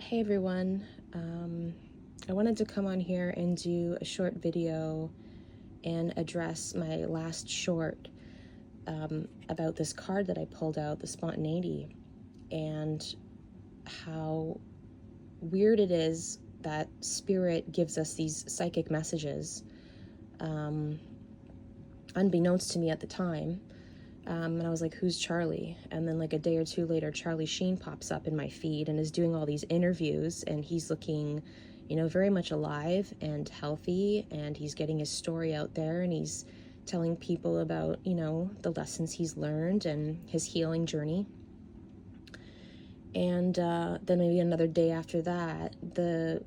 Hey everyone, I wanted to come on here and do a short video and address my last short about this card that I pulled out, the spontaneity, and how weird it is that spirit gives us these psychic messages, unbeknownst to me at the time. And I was like, who's Charlie? And then like a day or two later, Charlie Sheen pops up in my feed and is doing all these interviews, and he's looking, very much alive and healthy, and he's getting his story out there, and he's telling people about, the lessons he's learned and his healing journey. And then maybe another day after that, the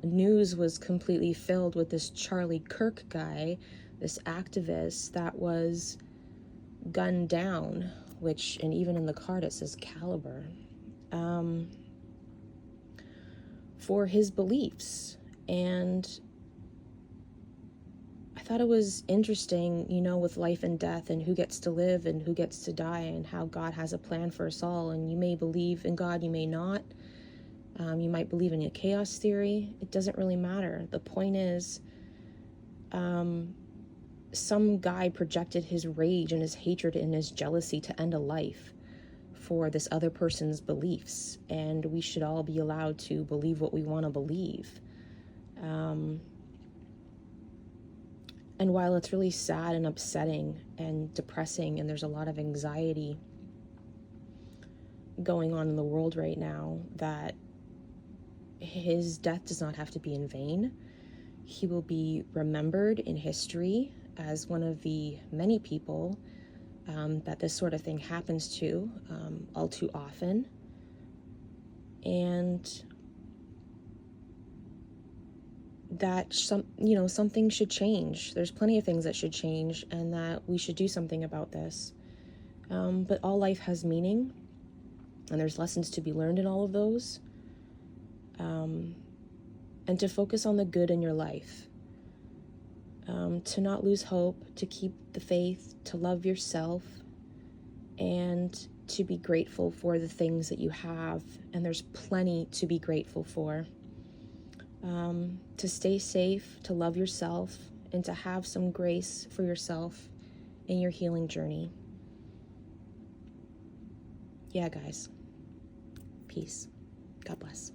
news was completely filled with this Charlie Kirk guy, this activist that was gunned down, and even in the card it says caliber, for his beliefs. And I thought it was interesting, with life and death and who gets to live and who gets to die, and how God has a plan for us all. And you may believe in God, you may not. You might believe in a chaos theory. It doesn't really matter. The point is, some guy projected his rage and his hatred and his jealousy to end a life for this other person's beliefs, and we should all be allowed to believe what we want to believe. And while it's really sad and upsetting and depressing, and there's a lot of anxiety going on in the world right now, that his death does not have to be in vain. He will be remembered in history as one of the many people that this sort of thing happens to all too often. And that something should change. There's plenty of things that should change, and that we should do something about this. But all life has meaning, and there's lessons to be learned in all of those. And to focus on the good in your life. To not lose hope, to keep the faith, to love yourself, and to be grateful for the things that you have. And there's plenty to be grateful for. To stay safe, to love yourself, and to have some grace for yourself in your healing journey. Yeah, guys. Peace. God bless.